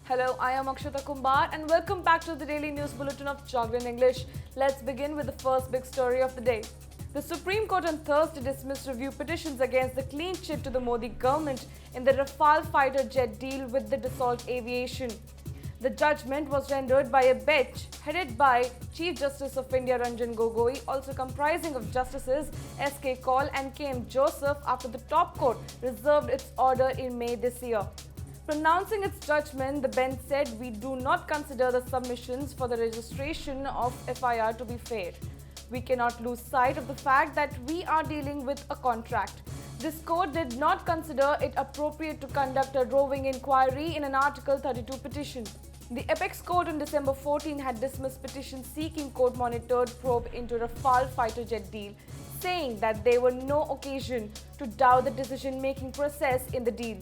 Hello, I am Akshata Kumbar and welcome back to the Daily News Bulletin of Jagran English. Let's begin with the first big story of the day. The Supreme Court on Thursday dismissed review petitions against the clean chit to the Modi government in the Rafale fighter jet deal with the Dassault Aviation. The judgment was rendered by a bench headed by Chief Justice of India Ranjan Gogoi, also comprising of Justices S.K. Kaul and K.M. Joseph, after the top court reserved its order in May this year. Pronouncing its judgment, the bench said, "We do not consider the submissions for the registration of FIR to be fair. We cannot lose sight of the fact that we are dealing with a contract." This court did not consider it appropriate to conduct a roving inquiry in an Article 32 petition. The Apex Court on December 14 had dismissed petitions seeking court-monitored probe into Rafale fighter jet deal, saying that there were no occasion to doubt the decision-making process in the deal.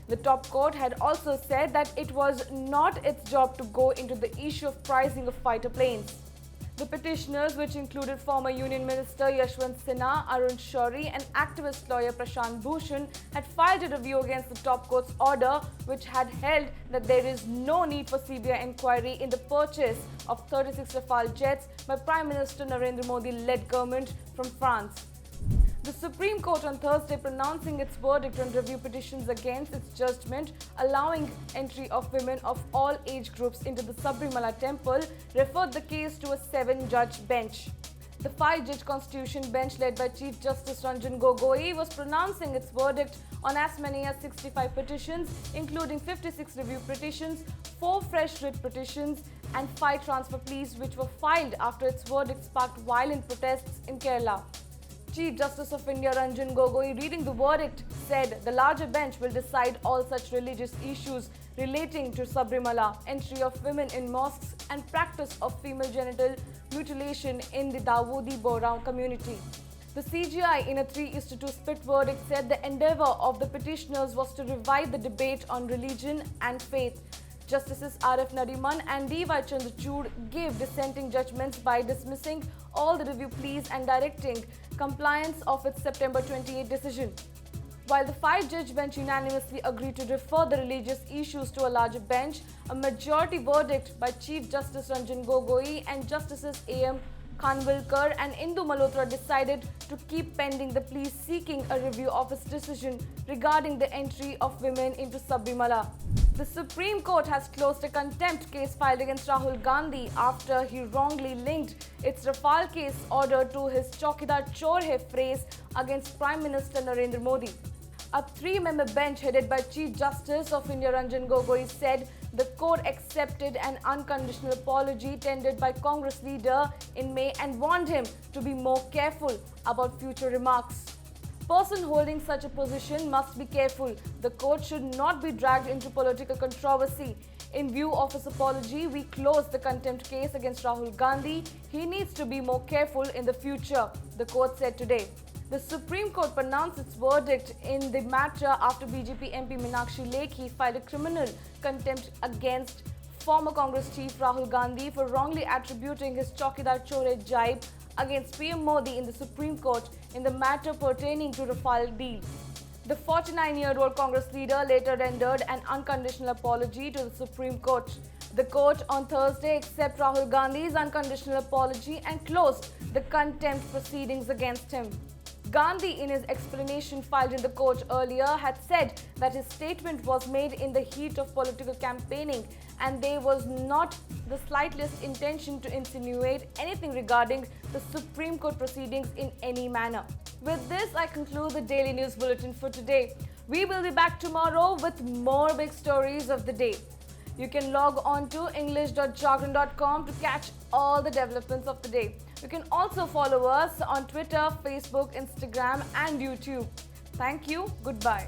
The top court had also said that it was not its job to go into the issue of pricing of fighter planes. The petitioners, which included former Union Minister Yashwant Sinha, Arun Shourie and activist lawyer Prashant Bhushan, had filed a review against the top court's order, which had held that there is no need for CBI inquiry in the purchase of 36 Rafale jets by Prime Minister Narendra Modi-led government from France. The Supreme Court on Thursday, pronouncing its verdict on review petitions against its judgment allowing entry of women of all age groups into the Sabrimala temple, referred the case to a 7-judge bench. The 5-judge Constitution bench, led by Chief Justice Ranjan Gogoi, was pronouncing its verdict on as many as 65 petitions, including 56 review petitions, 4 fresh writ petitions and 5 transfer pleas, which were filed after its verdict sparked violent protests in Kerala. Chief Justice of India Ranjan Gogoi, reading the verdict, said the larger bench will decide all such religious issues relating to Sabrimala, entry of women in mosques and practice of female genital mutilation in the Dawoodi Bohra community. The CJI, in a 3:2 split verdict, said the endeavour of the petitioners was to revive the debate on religion and faith. Justices R.F. Nariman and D.Y. Chandrachud gave dissenting judgments by dismissing all the review pleas and directing compliance of its September 28 decision. While the 5-judge bench unanimously agreed to refer the religious issues to a larger bench, a majority verdict by Chief Justice Ranjan Gogoi and Justices A.M. Khanwilkar and Indu Malhotra decided to keep pending the plea seeking a review of its decision regarding the entry of women into Sabrimala. The Supreme Court has closed a contempt case filed against Rahul Gandhi after he wrongly linked its Rafale case order to his chowkidar chor phrase against Prime Minister Narendra Modi. A 3-member bench headed by Chief Justice of India Ranjan Gogoi said the court accepted an unconditional apology tendered by Congress leader in May and warned him to be more careful about future remarks. Person holding such a position must be careful. The court should not be dragged into political controversy. In view of his apology, we close the contempt case against Rahul Gandhi. He needs to be more careful in the future, the court said today. The Supreme Court pronounced its verdict in the matter after BJP MP Meenakshi Lekhi filed a criminal contempt against former Congress chief Rahul Gandhi for wrongly attributing his chowkidar chore jibe against PM Modi in the Supreme Court in the matter pertaining to Rafale deal. The 49-year-old Congress leader later rendered an unconditional apology to the Supreme Court. The court on Thursday accepted Rahul Gandhi's unconditional apology and closed the contempt proceedings against him. Gandhi, in his explanation filed in the court earlier, had said that his statement was made in the heat of political campaigning and there was not the slightest intention to insinuate anything regarding the Supreme Court proceedings in any manner. With this, I conclude the Daily News Bulletin for today. We will be back tomorrow with more big stories of the day. You can log on to english.jagran.com to catch all the developments of the day. You can also follow us on Twitter, Facebook, Instagram and YouTube. Thank you. Goodbye.